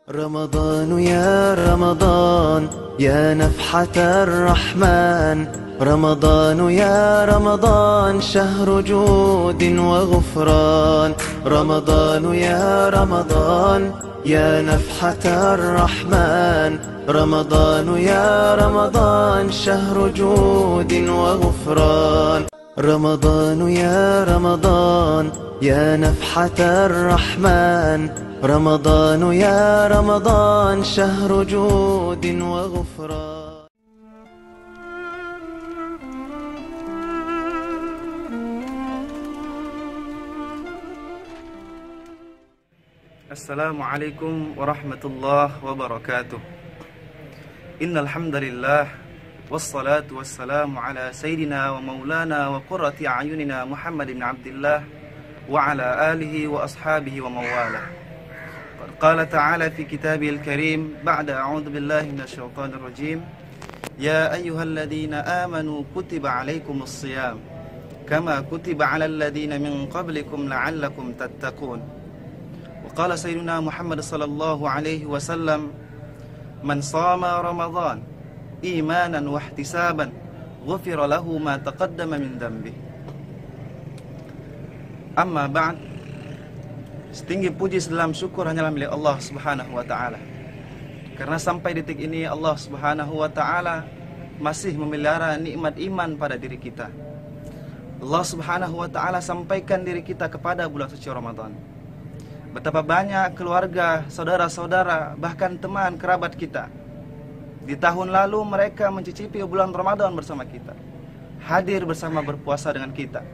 رمضان يا رمضان يا نفحة الرحمن، رمضان يا رمضان شهر جود وغفران، رمضان يا رمضان يا نفحة الرحمن، رمضان يا رمضان شهر جود وغفران، رمضان يا رمضان يا نفحة الرحمن، رمضان يا رمضان شهر جود وغفران. السلام عليكم ورحمة الله وبركاته. إن الحمد لله والصلاة والسلام على سيدنا ومولانا وقرة أعيننا محمد بن عبد الله وعلى آله وأصحابه ومواله. قال تعالى في كتابه الكريم بعد أعوذ بالله من الشيطان الرجيم: يا أيها الذين آمنوا كتب عليكم الصيام كما كتب على الذين من قبلكم لعلكم تتقون. وقال سيدنا محمد صلى الله عليه وسلم: من صام رمضان إيمانا واحتسابا غفر له ما تقدم من ذنبه. Amma ba'd, setinggi puji dalam syukur hanyalah milik Allah Subhanahu wa taala. Karena sampai detik ini Allah Subhanahu wa taala masih memelihara nikmat iman pada diri kita. Allah Subhanahu wa taala sampaikan diri kita kepada bulan suci Ramadan. Betapa banyak keluarga, saudara-saudara, bahkan teman kerabat kita di tahun lalu mereka mencicipi bulan Ramadan bersama kita, hadir bersama berpuasa dengan kita,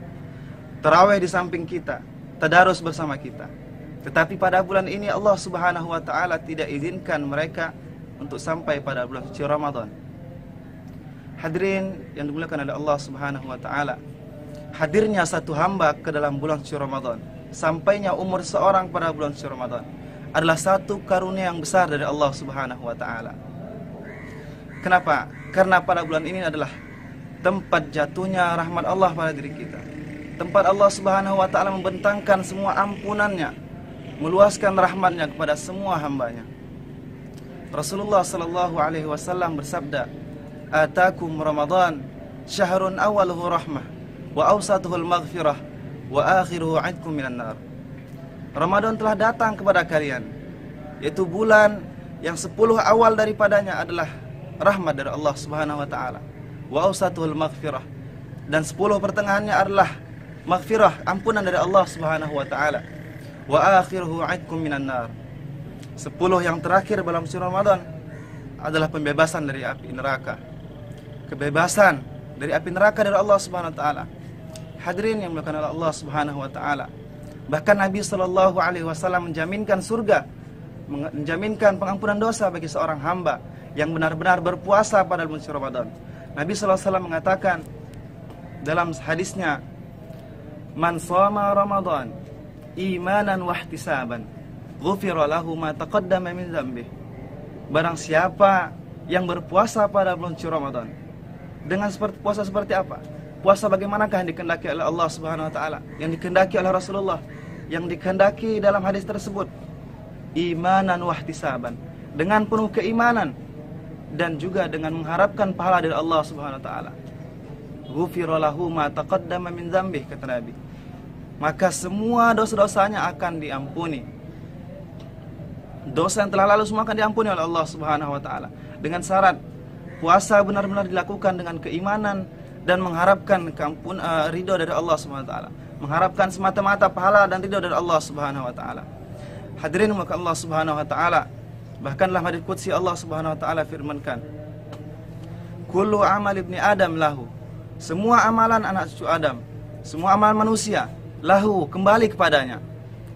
tarawih di samping kita, tadarus bersama kita. Tetapi pada bulan ini Allah Subhanahu wa taala tidak izinkan mereka untuk sampai pada bulan suci Ramadan. Hadirin yang dimuliakan oleh Allah Subhanahu wa taala, hadirnya satu hamba ke dalam bulan suci Ramadan, sampainya umur seorang pada bulan suci Ramadan adalah satu karunia yang besar dari Allah Subhanahu wa taala. Kenapa? Karena pada bulan ini adalah tempat jatuhnya rahmat Allah pada diri kita. Tempat Allah Subhanahu wa taala membentangkan semua ampunannya, meluaskan rahmatnya kepada semua hambanya. Rasulullah sallallahu alaihi wasallam bersabda, "Atakum Ramadan syahrun awaluhu rahmah wa awsatuhul maghfirah wa akhiruhu 'idkum minan nar." Ramadan telah datang kepada kalian, yaitu bulan yang 10 awal daripadanya adalah rahmat dari Allah Subhanahu wa taala, wa awsatuhul maghfirah, dan 10 pertengahannya adalah maghfirah, ampunan dari Allah Subhanahu wa taala, wa akhiruhu 'idkum minan nar. 10 yang terakhir dalam suci Ramadan adalah pembebasan dari api neraka. Kebebasan dari api neraka dari Allah Subhanahu wa taala. Hadirin yang dimuliakan oleh Allah Subhanahu wa taala. Bahkan Nabi sallallahu alaihi wasallam menjaminkan surga, menjaminkan pengampunan dosa bagi seorang hamba yang benar-benar berpuasa pada bulan suci Ramadan. Nabi sallallahu alaihi wasallam mengatakan dalam hadisnya, "Man shoma Ramadan imanan wahtisaban ghufira lahu ma taqaddama min dzambih." Barang siapa yang berpuasa pada bulan suci Ramadan dengan puasa seperti apa? Puasa bagaimanakah yang dikehendaki oleh Allah Subhanahu wa taala, yang dikehendaki oleh Rasulullah, yang dikehendaki dalam hadis tersebut? Imanan wahtisaban, dengan penuh keimanan dan juga dengan mengharapkan pahala dari Allah Subhanahu wa taala. Ghufira lahu ma taqaddama min dzambih, kata Nabi. Maka semua dosa-dosanya akan diampuni. Dosa yang telah lalu semua akan diampuni oleh Allah Subhanahu wa taala, dengan syarat puasa benar-benar dilakukan dengan keimanan dan mengharapkan ridho dari Allah Subhanahu wa taala, mengharapkan semata-mata pahala dan ridho dari Allah Subhanahu wa taala. Hadirin maka Allah Subhanahu wa taala, bahkan dalam hadits qudsi Allah Subhanahu wa taala firmankan, "Kullu amal ibni Adam lahu." Semua amalan anak cucu Adam, semua amalan manusia lahu, kembali kepadanya,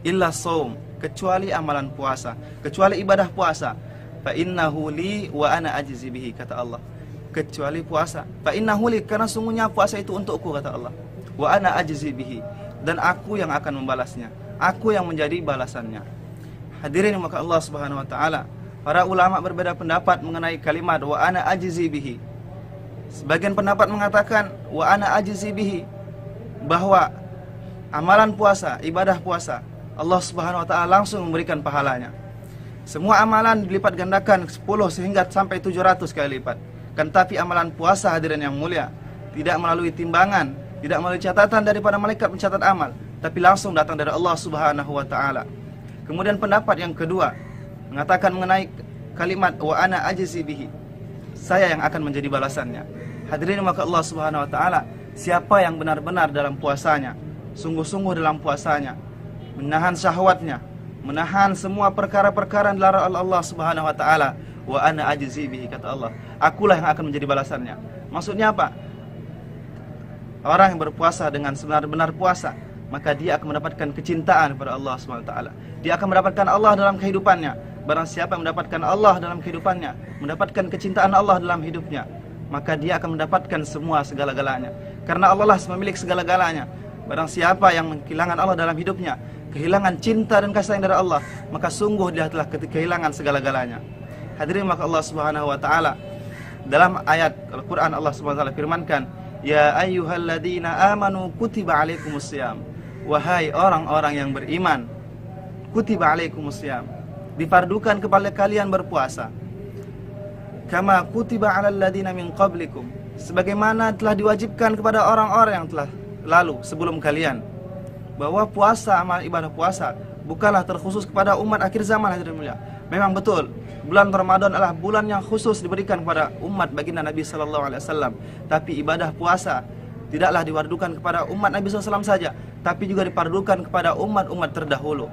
illa shaum, kecuali amalan puasa, kecuali ibadah puasa. Fa innahu li wa ana ajzi bihi, kata Allah. Kecuali puasa, fa innahu li, karena sungguhnya puasa itu untukku, kata Allah. Wa ana ajzi bihi, dan aku yang akan membalasnya, aku yang menjadi balasannya. Hadirin maka Allah Subhanahu wa taala, para ulama berbeda pendapat mengenai kalimat wa ana ajzi bihi. Sebagian pendapat mengatakan wa ana ajzi bihi, bahwa amalan puasa, ibadah puasa, Allah Subhanahu wa taala langsung memberikan pahalanya. Semua amalan dilipat gandakan 10 sehingga sampai 700 kali lipat. Kan tapi amalan puasa hadirin yang mulia tidak melalui timbangan, tidak melalui catatan daripada malaikat pencatat amal, tapi langsung datang dari Allah Subhanahu wa taala. Kemudian pendapat yang kedua mengatakan mengenai kalimat wa ana ajzi bihi. Saya yang akan menjadi balasannya. Hadirin maka Allah Subhanahu wa taala, siapa yang benar-benar dalam puasanya, sungguh-sungguh dalam puasanya, menahan syahwatnya, menahan semua perkara-perkara yang dilarang oleh Allah Subhanahu wa taala, wa ana ajzi bihi, kata Allah, akulah yang akan menjadi balasannya. Maksudnya apa? Orang yang berpuasa dengan sebenar-benar puasa, maka dia akan mendapatkan kecintaan kepada Allah Subhanahu wa taala. Dia akan mendapatkan Allah dalam kehidupannya. Barang siapa yang mendapatkan Allah dalam kehidupannya, mendapatkan kecintaan Allah dalam hidupnya, maka dia akan mendapatkan semua segala-galanya. Karena Allah lah memiliki segala-galanya. Barang siapa yang kehilangan Allah dalam hidupnya, kehilangan cinta dan kasih sayang dari Allah, maka sungguh dia telah kehilangan segala-galanya. Hadirin maka Allah Subhanahu wa taala dalam ayat Al-Qur'an Allah Subhanahu wa taala firmankan, ya ayyuhalladzina amanu kutiba alaikumusiyam. Wahai orang-orang yang beriman, kutiba alaikumusiyam, difardukan kepada kalian berpuasa. Kama kutiba alal ladzina min qablikum, sebagaimana telah diwajibkan kepada orang-orang yang telah lalu sebelum kalian. Bahwa puasa, amal ibadah puasa bukanlah terkhusus kepada umat akhir zaman, hadirin mulia. Memang betul, bulan Ramadan adalah bulan yang khusus diberikan kepada umat baginda Nabi sallallahu alaihi wasallam. Tapi ibadah puasa tidaklah diwardukan kepada umat Nabi SAW saja, tapi juga dipardukan kepada umat-umat terdahulu.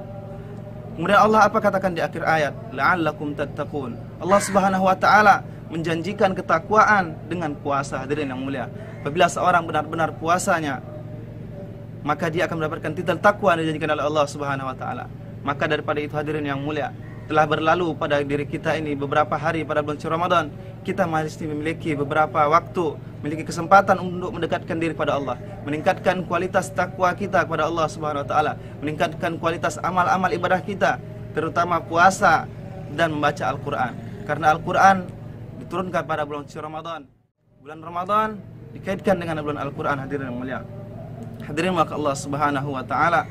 Kemudian Allah apa katakan di akhir ayat? La'allakum tattaqun. Allah Subhanahu wa taala menjanjikan ketakwaan dengan puasa, hadirin yang mulia. Apabila seorang benar-benar puasanya, maka dia akan mendapatkan titel takwa yang dijanjikan oleh Allah Subhanahu wa taala. Maka daripada itu hadirin yang mulia, telah berlalu pada diri kita ini beberapa hari pada bulan suci Ramadan. Kita masih memiliki beberapa waktu, memiliki kesempatan untuk mendekatkan diri kepada Allah, meningkatkan kualitas takwa kita kepada Allah Subhanahu wa taala, meningkatkan kualitas amal-amal ibadah kita, terutama puasa dan membaca Al-Qur'an. Karena Al-Qur'an diturunkan pada bulan suci Ramadan. Bulan Ramadan dikaitkan dengan bulan Al-Qur'an, hadirin yang mulia. Hadirin maka Allah Subhanahu wa taala,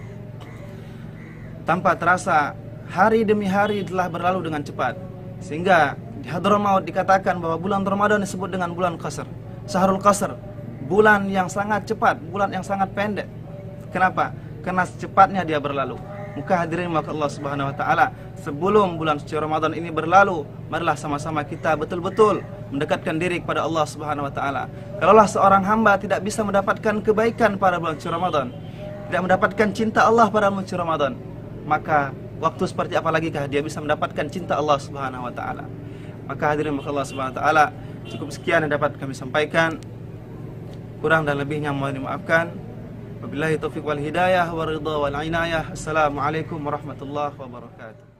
tanpa terasa hari demi hari telah berlalu dengan cepat, sehingga di Hadramaut dikatakan bahwa bulan Ramadan disebut dengan bulan Qasr, Syahrul Qasr, bulan yang sangat cepat, bulan yang sangat pendek. Kenapa? Karena secepatnya dia berlalu. Maka hadirin maka Allah Subhanahu wa taala, sebelum bulan suci Ramadan ini berlalu, marilah sama-sama kita betul-betul mendekatkan diri kepada Allah Subhanahu wa taala. Kalaulah seorang hamba tidak bisa mendapatkan kebaikan pada bulan suci Ramadan, tidak mendapatkan cinta Allah pada bulan suci Ramadan, maka waktu seperti apa lagi kah dia bisa mendapatkan cinta Allah Subhanahu wa taala? Maka hadirin maka Allah Subhanahu wa taala, cukup sekian yang dapat kami sampaikan. Kurang dan lebihnya mohon dimaafkan. Wabillahi taufiq wal hidayah wa ridha wal inayah. Assalamualaikum warahmatullahi wabarakatuh.